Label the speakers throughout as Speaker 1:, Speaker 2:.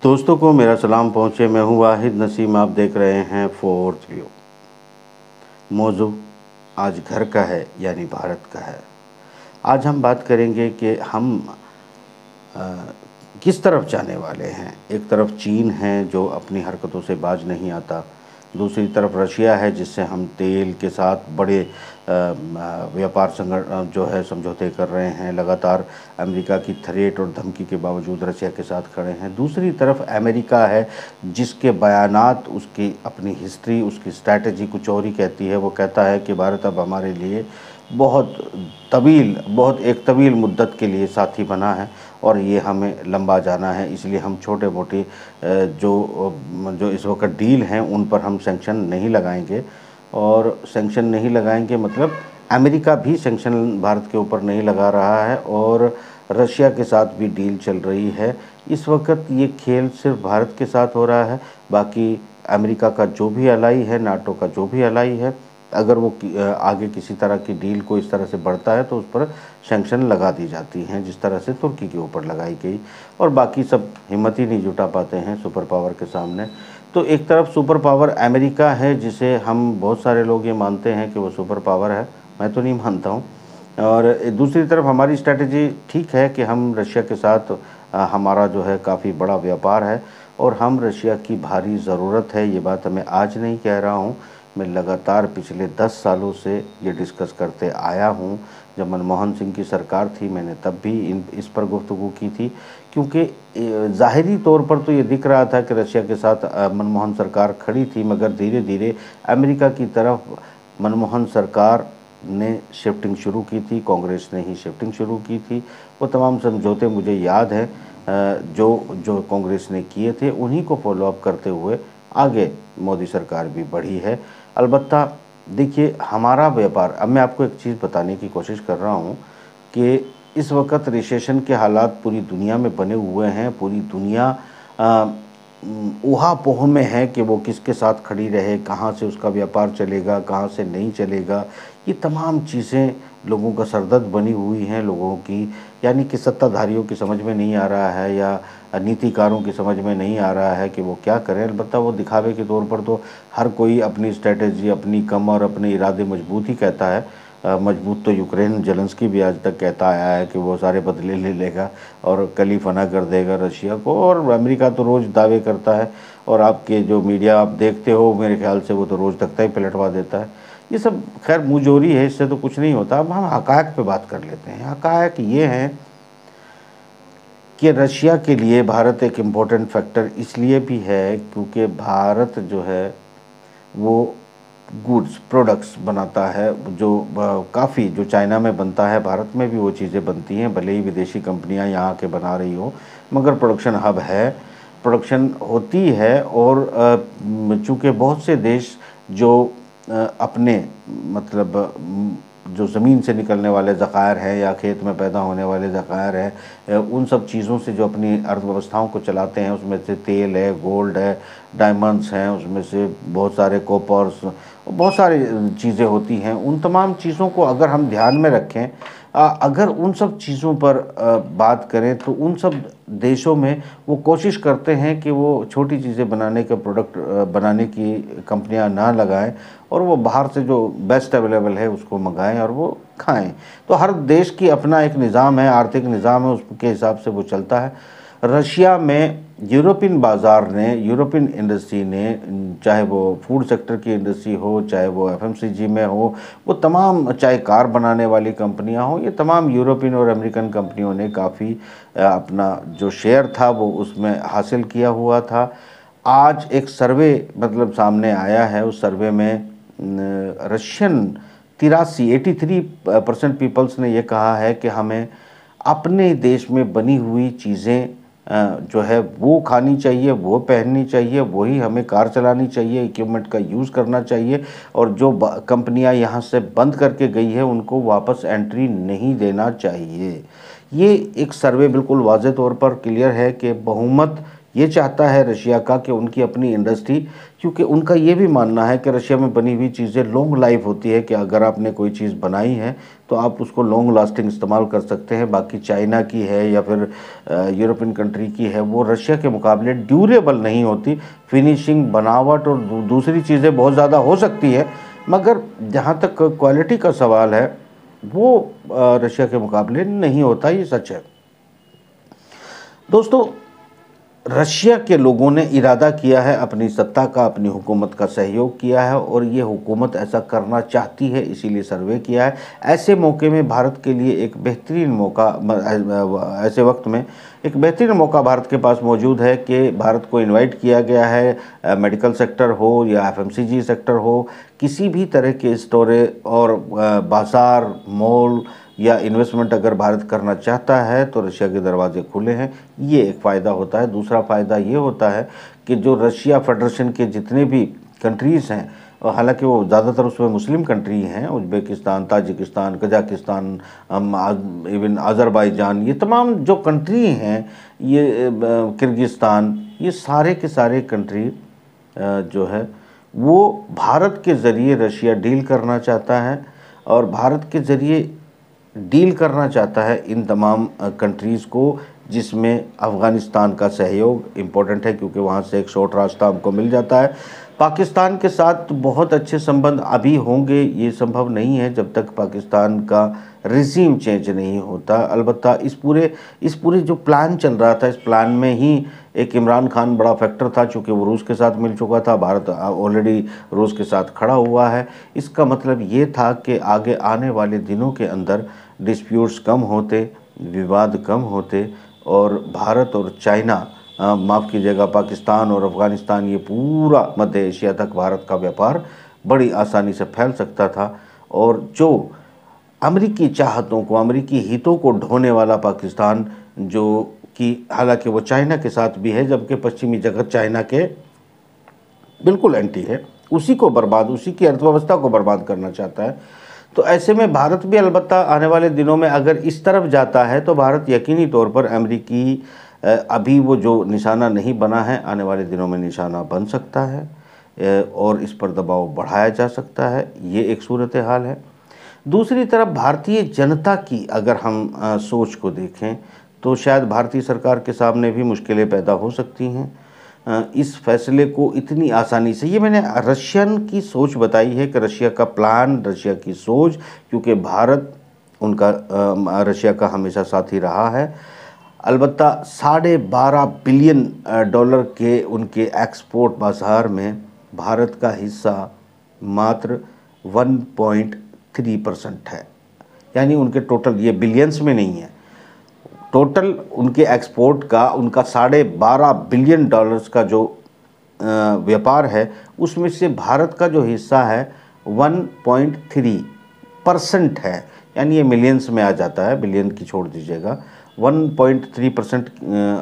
Speaker 1: दोस्तों को मेरा सलाम पहुँचे। मैं हूँ वाहिद नसीम, आप देख रहे हैं फोर्थ व्यू। मौजू आज घर का है यानी भारत का है। आज हम बात करेंगे कि हम किस तरफ जाने वाले हैं। एक तरफ चीन है जो अपनी हरकतों से बाज नहीं आता, दूसरी तरफ रशिया है जिससे हम तेल के साथ बड़े व्यापार जो है समझौते कर रहे हैं। लगातार अमेरिका की थ्रेट और धमकी के बावजूद रशिया के साथ खड़े हैं। दूसरी तरफ अमेरिका है जिसके बयानात, उसकी अपनी हिस्ट्री, उसकी स्ट्रैटेजी कुछ और ही कहती है। वो कहता है कि भारत अब हमारे लिए बहुत एक तवील मुद्दत के लिए साथी बना है और ये हमें लंबा जाना है। इसलिए हम छोटे मोटे जो इस वक्त डील हैं उन पर हम सैंक्शन नहीं लगाएंगे। और सैंक्शन नहीं लगाएंगे मतलब अमेरिका भी सैंक्शन भारत के ऊपर नहीं लगा रहा है और रशिया के साथ भी डील चल रही है। इस वक्त ये खेल सिर्फ भारत के साथ हो रहा है। बाकी अमेरिका का जो भी अलाई है, नाटो का जो भी अलाई है, अगर वो आगे किसी तरह की डील को इस तरह से बढ़ता है तो उस पर सैंक्शन लगा दी जाती हैं, जिस तरह से तुर्की के ऊपर लगाई गई। और बाकी सब हिम्मत ही नहीं जुटा पाते हैं सुपर पावर के सामने। तो एक तरफ सुपर पावर अमेरिका है जिसे हम बहुत सारे लोग ये मानते हैं कि वो सुपर पावर है, मैं तो नहीं मानता हूँ। और दूसरी तरफ हमारी स्ट्रैटेजी ठीक है कि हम रशिया के साथ हमारा जो है काफ़ी बड़ा व्यापार है और हम रशिया की भारी ज़रूरत है। ये बात मैं आज नहीं कह रहा हूँ, मैं लगातार पिछले 10 सालों से ये डिस्कस करते आया हूँ। जब मनमोहन सिंह की सरकार थी मैंने तब भी इस पर गुफ्तगू की थी, क्योंकि ज़ाहिरी तौर पर तो ये दिख रहा था कि रशिया के साथ मनमोहन सरकार खड़ी थी, मगर धीरे धीरे अमेरिका की तरफ मनमोहन सरकार ने शिफ्टिंग शुरू की थी, कांग्रेस ने ही शिफ्टिंग शुरू की थी। वो तमाम समझौते मुझे याद है जो कांग्रेस ने किए थे, उन्हीं को फॉलोअप करते हुए आगे मोदी सरकार भी बढ़ी है। अलबत्ता देखिए हमारा व्यापार, अब मैं आपको एक चीज़ बताने की कोशिश कर रहा हूँ कि इस वक्त रिसेशन के हालात पूरी दुनिया में बने हुए हैं। पूरी दुनिया ऊहा-पोह में है कि वो किसके साथ खड़ी रहे, कहाँ से उसका व्यापार चलेगा, कहाँ से नहीं चलेगा। ये तमाम चीज़ें लोगों का सरदर्द बनी हुई हैं लोगों की, यानी कि सत्ताधारियों की समझ में नहीं आ रहा है या नीतिकारों की समझ में नहीं आ रहा है कि वो क्या करें। अलबत्ता वो दिखावे के तौर पर तो हर कोई अपनी स्ट्रैटेजी, अपनी कम और अपने इरादे मजबूत ही कहता है। मजबूत तो यूक्रेन जेलेंस्की भी आज तक कहता आया है कि वो सारे बदले ले लेगा और कल ही फना कर देगा रशिया को, और अमेरिका तो रोज़ दावे करता है और आपके जो मीडिया आप देखते हो मेरे ख्याल से वो तो रोज़ तख्ता ही पलटवा देता है। ये सब खैर मुंहजोरी है, इससे तो कुछ नहीं होता। अब हम हक़ायक़ पे बात कर लेते हैं। हक़ायक़ ये हैं कि रशिया के लिए भारत एक इम्पोर्टेंट फैक्टर इसलिए भी है क्योंकि भारत जो है वो गुड्स प्रोडक्ट्स बनाता है जो काफ़ी जो चाइना में बनता है भारत में भी वो चीज़ें बनती हैं। भले ही विदेशी कंपनियां यहाँ के बना रही हो, मगर प्रोडक्शन हब है, प्रोडक्शन होती है। और चूँकि बहुत से देश जो अपने मतलब जो ज़मीन से निकलने वाले ज़खायर हैं या खेत में पैदा होने वाले ज़खायर हैं, उन सब चीज़ों से जो अपनी अर्थव्यवस्थाओं को चलाते हैं, उसमें से तेल है, गोल्ड है, डायमंड्स हैं, उसमें से बहुत सारे कॉपर्स, बहुत सारी चीज़ें होती हैं। उन तमाम चीज़ों को अगर हम ध्यान में रखें, अगर उन सब चीज़ों पर बात करें तो उन सब देशों में वो कोशिश करते हैं कि वो छोटी चीज़ें बनाने के प्रोडक्ट बनाने की कंपनियां ना लगाएं और वो बाहर से जो बेस्ट अवेलेबल है उसको मंगाएं और वो खाएं। तो हर देश की अपना एक निज़ाम है, आर्थिक निज़ाम है, उसके हिसाब से वो चलता है। रशिया में यूरोपियन बाज़ार ने, यूरोपियन इंडस्ट्री ने, चाहे वो फूड सेक्टर की इंडस्ट्री हो, चाहे वो एफएमसीजी में हो, वो तमाम, चाहे कार बनाने वाली कंपनियां हो, ये तमाम यूरोपियन और अमेरिकन कंपनियों ने काफ़ी अपना जो शेयर था वो उसमें हासिल किया हुआ था। आज एक सर्वे मतलब सामने आया है, उस सर्वे में रशियन 83% पीपल्स ने यह कहा है कि हमें अपने देश में बनी हुई चीज़ें जो है वो खानी चाहिए, वो पहननी चाहिए, वही हमें कार चलानी चाहिए, इक्विपमेंट का यूज़ करना चाहिए, और जो कंपनियां यहाँ से बंद करके गई है उनको वापस एंट्री नहीं देना चाहिए। ये एक सर्वे बिल्कुल वाज़े तौर पर क्लियर है कि बहुमत ये चाहता है रशिया का कि उनकी अपनी इंडस्ट्री, क्योंकि उनका ये भी मानना है कि रशिया में बनी हुई चीज़ें लॉन्ग लाइफ होती है, कि अगर आपने कोई चीज़ बनाई है तो आप उसको लॉन्ग लास्टिंग इस्तेमाल कर सकते हैं। बाकी चाइना की है या फिर यूरोपियन कंट्री की है, वो रशिया के मुकाबले ड्यूरेबल नहीं होती। फिनिशिंग, बनावट और दूसरी चीज़ें बहुत ज़्यादा हो सकती है, मगर जहाँ तक क्वालिटी का सवाल है वो रशिया के मुकाबले नहीं होता, ये सच है। दोस्तों, रशिया के लोगों ने इरादा किया है अपनी सत्ता का, अपनी हुकूमत का सहयोग किया है और ये हुकूमत ऐसा करना चाहती है, इसीलिए सर्वे किया है। ऐसे मौके में भारत के लिए एक बेहतरीन मौका, ऐसे वक्त में एक बेहतरीन मौका भारत के पास मौजूद है कि भारत को इनवाइट किया गया है। मेडिकल सेक्टर हो या एफएमसीजी सेक्टर हो, किसी भी तरह के स्टोरेज और बाज़ार, मॉल या इन्वेस्टमेंट अगर भारत करना चाहता है तो रशिया के दरवाजे खुले हैं। ये एक फ़ायदा होता है। दूसरा फ़ायदा ये होता है कि जो रशिया फेडरेशन के जितने भी कंट्रीज़ हैं, और हालांकि वो ज़्यादातर उसमें मुस्लिम कंट्री हैं, Uzbekistan, Tajikistan, Kazakhstan, even Azerbaijan, ये तमाम जो कंट्री हैं, ये किर्गिस्तान, ये सारे के सारे कंट्री जो है वो भारत के ज़रिए रशिया डील करना चाहता है और भारत के ज़रिए डील करना चाहता है इन तमाम कंट्रीज़ को, जिसमें अफ़गानिस्तान का सहयोग इम्पोर्टेंट है क्योंकि वहाँ से एक शॉर्ट रास्ता हमको मिल जाता है। पाकिस्तान के साथ बहुत अच्छे संबंध अभी होंगे, ये संभव नहीं है जब तक पाकिस्तान का रिजीम चेंज नहीं होता। अलबत्ता इस पूरे जो प्लान चल रहा था, इस प्लान में ही एक इमरान खान बड़ा फैक्टर था, चूँकि वो रूस के साथ मिल चुका था, भारत ऑलरेडी रूस के साथ खड़ा हुआ है। इसका मतलब ये था कि आगे आने वाले दिनों के अंदर डिस्प्यूट्स कम होते, विवाद कम होते और भारत और चाइना, माफ़ कीजिएगा, पाकिस्तान और अफ़गानिस्तान, ये पूरा मध्य एशिया तक भारत का व्यापार बड़ी आसानी से फैल सकता था। और जो अमेरिकी चाहतों को, अमेरिकी हितों को ढोने वाला पाकिस्तान, जो कि हालांकि वो चाइना के साथ भी है, जबकि पश्चिमी जगत चाइना के बिल्कुल एंटी है, उसी को बर्बाद, उसी की अर्थव्यवस्था को बर्बाद करना चाहता है। तो ऐसे में भारत भी अलबत्ता आने वाले दिनों में अगर इस तरफ जाता है तो भारत यकीनी तौर पर अमेरिकी, अभी वो जो निशाना नहीं बना है, आने वाले दिनों में निशाना बन सकता है और इस पर दबाव बढ़ाया जा सकता है। ये एक सूरत हाल है। दूसरी तरफ भारतीय जनता की अगर हम सोच को देखें तो शायद भारतीय सरकार के सामने भी मुश्किलें पैदा हो सकती हैं इस फैसले को इतनी आसानी से। ये मैंने रशियन की सोच बताई है कि रशिया का प्लान, रशिया की सोच, क्योंकि भारत उनका रशिया का हमेशा साथी रहा है। अलबत्ता $12.5 बिलियन के उनके एक्सपोर्ट बाज़ार में भारत का हिस्सा मात्र 1.3% है, यानी उनके टोटल, ये बिलियंस में नहीं है, टोटल उनके एक्सपोर्ट का, उनका $12.5 बिलियन का जो व्यापार है, उसमें से भारत का जो हिस्सा है 1.3% है, यानी ये मिलियंस में आ जाता है, बिलियन की छोड़ दीजिएगा। 1.3%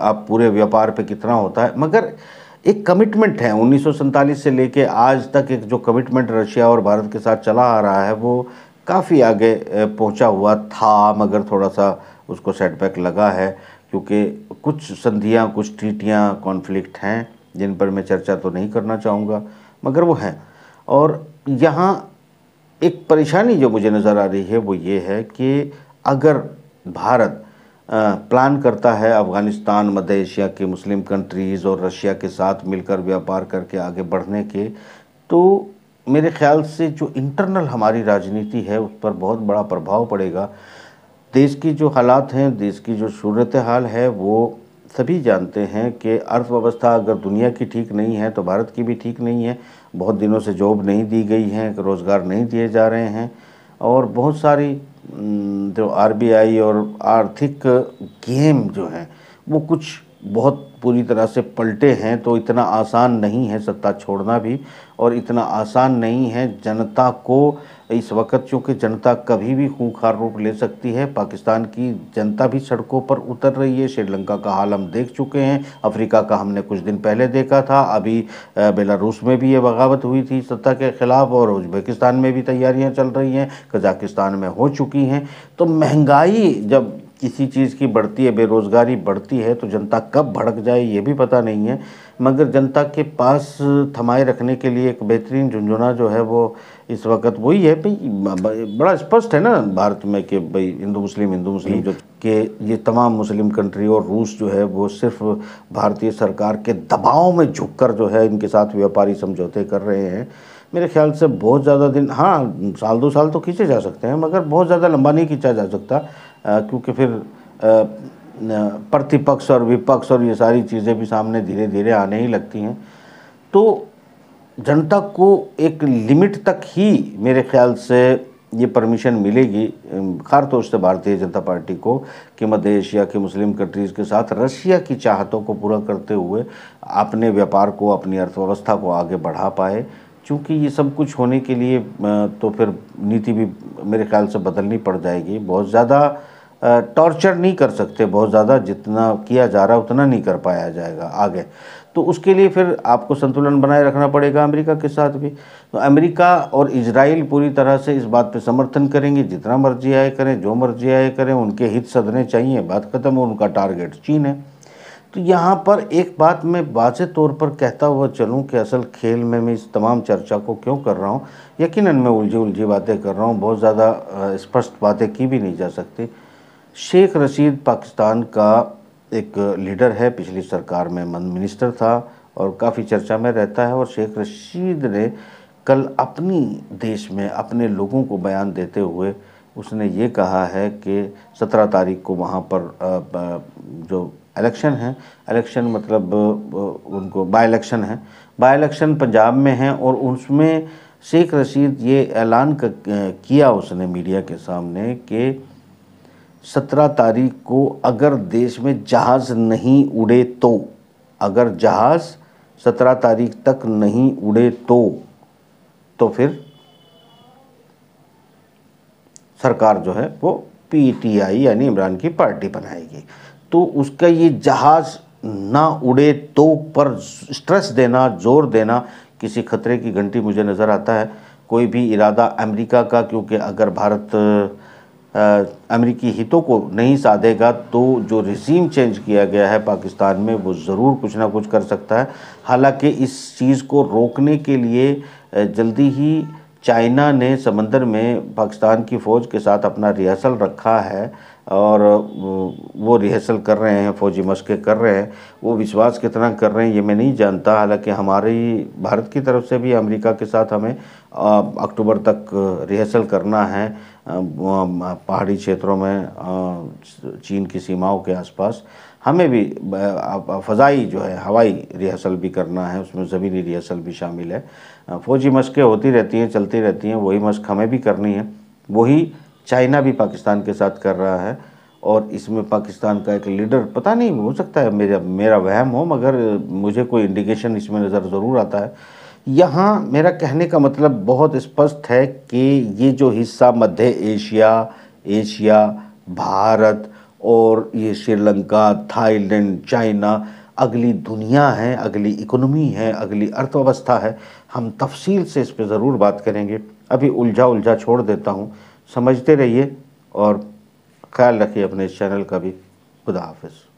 Speaker 1: आप पूरे व्यापार पे कितना होता है। मगर एक कमिटमेंट है 1947 से लेके आज तक, एक जो कमिटमेंट रशिया और भारत के साथ चला आ रहा है वो काफ़ी आगे पहुंचा हुआ था, मगर थोड़ा सा उसको सेटबैक लगा है क्योंकि कुछ संधियां, कुछ ट्रीटियां, कॉन्फ्लिक्ट हैं जिन पर मैं चर्चा तो नहीं करना चाहूँगा, मगर वो हैं। और यहाँ एक परेशानी जो मुझे नज़र आ रही है वो ये है कि अगर भारत प्लान करता है अफ़गानिस्तान, मध्य एशिया के मुस्लिम कंट्रीज़ और रशिया के साथ मिलकर व्यापार करके आगे बढ़ने के, तो मेरे ख्याल से जो इंटरनल हमारी राजनीति है उस पर बहुत बड़ा प्रभाव पड़ेगा। देश की जो हालात हैं, देश की जो सूरत हाल है, वो सभी जानते हैं कि अर्थव्यवस्था अगर दुनिया की ठीक नहीं है तो भारत की भी ठीक नहीं है। बहुत दिनों से जॉब नहीं दी गई है, रोज़गार नहीं दिए जा रहे हैं और बहुत सारी जो आरबीआई और आर्थिक गेम जो हैं वो कुछ बहुत पूरी तरह से पलटे हैं। तो इतना आसान नहीं है सत्ता छोड़ना भी, और इतना आसान नहीं है जनता को इस वक्त, चूँकि जनता कभी भी खूंखार रूप ले सकती है। पाकिस्तान की जनता भी सड़कों पर उतर रही है। श्रीलंका का हाल हम देख चुके हैं, अफ्रीका का हमने कुछ दिन पहले देखा था, अभी बेलारूस में भी ये बगावत हुई थी सत्ता के ख़िलाफ़, और उज़्बेकिस्तान में भी तैयारियां चल रही हैं, कजाकिस्तान में हो चुकी हैं। तो महंगाई जब किसी चीज़ की बढ़ती है, बेरोज़गारी बढ़ती है, तो जनता कब भड़क जाए ये भी पता नहीं है। मगर जनता के पास थमाए रखने के लिए एक बेहतरीन झुनझुना जो है वो इस वक्त वही है भाई। बड़ा स्पष्ट है ना भारत में कि भाई हिंदू मुस्लिम जो कि ये तमाम मुस्लिम कंट्री और रूस जो है वो सिर्फ भारतीय सरकार के दबाव में झुककर जो है इनके साथ व्यापारी समझौते कर रहे हैं। मेरे ख्याल से बहुत ज़्यादा दिन, हाँ साल 2 साल तो खींचे जा सकते हैं, मगर बहुत ज़्यादा लंबा नहीं खींचा जा सकता, क्योंकि फिर प्रतिपक्ष और विपक्ष और ये सारी चीज़ें भी सामने धीरे धीरे आने ही लगती हैं। तो जनता को एक लिमिट तक ही मेरे ख्याल से ये परमिशन मिलेगी, खास तौर से भारतीय जनता पार्टी को, कि मध्य एशिया के मुस्लिम कंट्रीज़ के साथ रशिया की चाहतों को पूरा करते हुए अपने व्यापार को, अपनी अर्थव्यवस्था को आगे बढ़ा पाए। क्योंकि ये सब कुछ होने के लिए तो फिर नीति भी मेरे ख्याल से बदलनी पड़ जाएगी। बहुत ज़्यादा टॉर्चर नहीं कर सकते, बहुत ज़्यादा जितना किया जा रहा है उतना नहीं कर पाया जाएगा आगे। तो उसके लिए फिर आपको संतुलन बनाए रखना पड़ेगा अमेरिका के साथ भी। तो अमेरिका और इजराइल पूरी तरह से इस बात पे समर्थन करेंगे, जितना मर्जी आए करें, जो मर्जी आए करें, उनके हित सधने चाहिए, बात खत्म। उनका टारगेट चीन है। तो यहाँ पर एक बात मैं वाज़े तौर पर कहता हुआ चलूँ कि असल खेल में मैं इस तमाम चर्चा को क्यों कर रहा हूँ, यकीनन मैं उलझी बातें कर रहा हूँ, बहुत ज़्यादा स्पष्ट बातें की भी नहीं जा सकती। शेख रशीद पाकिस्तान का एक लीडर है, पिछली सरकार में मिनिस्टर था और काफ़ी चर्चा में रहता है। और शेख रशीद ने कल अपनी देश में अपने लोगों को बयान देते हुए उसने ये कहा है कि 17 तारीख को वहाँ पर जो इलेक्शन है, इलेक्शन मतलब उनको बाई इलेक्शन है, बाई इलेक्शन पंजाब में है, और उसमें शेख रशीद ये ऐलान किया उसने मीडिया के सामने कि 17 तारीख को अगर देश में जहाज़ नहीं उड़े तो, अगर जहाज़ 17 तारीख तक नहीं उड़े तो फिर सरकार जो है वो पीटीआई यानी इमरान की पार्टी बनाएगी। तो उसका ये जहाज़ ना उड़े तो पर स्ट्रेस देना, जोर देना, किसी खतरे की घंटी मुझे नज़र आता है। कोई भी इरादा अमेरिका का, क्योंकि अगर भारत अमेरिकी हितों को नहीं साधेगा तो जो रिजीम चेंज किया गया है पाकिस्तान में वो ज़रूर कुछ ना कुछ कर सकता है। हालांकि इस चीज़ को रोकने के लिए जल्दी ही चाइना ने समंदर में पाकिस्तान की फ़ौज के साथ अपना रिहर्सल रखा है, और वो रिहर्सल कर रहे हैं, फ़ौजी मशक़ें कर रहे हैं। वो विश्वास कितना कर रहे हैं ये मैं नहीं जानता। हालांकि हमारी भारत की तरफ से भी अमेरिका के साथ हमें अक्टूबर तक रिहर्सल करना है पहाड़ी क्षेत्रों में, चीन की सीमाओं के आसपास। हमें भी फ़ज़ाई जो है हवाई रिहर्सल भी करना है, उसमें ज़मीनी रिहर्सल भी शामिल है। फ़ौजी मशक़ें होती रहती हैं, चलती रहती हैं, वही मशक़ हमें भी करनी है, वही चाइना भी पाकिस्तान के साथ कर रहा है। और इसमें पाकिस्तान का एक लीडर, पता नहीं हो सकता है मेरा वहम हो, मगर मुझे कोई इंडिकेशन इसमें नज़र ज़रूर आता है। यहाँ मेरा कहने का मतलब बहुत स्पष्ट है कि ये जो हिस्सा मध्य एशिया, भारत और ये श्रीलंका, थाईलैंड, चाइना अगली दुनिया है, अगली इकोनॉमी है, अगली अर्थव्यवस्था है। हम तफसील से इस पर ज़रूर बात करेंगे। अभी उलझा छोड़ देता हूँ। समझते रहिए और ख्याल रखिए अपने इस चैनल का भी। खुदा हाफिज़।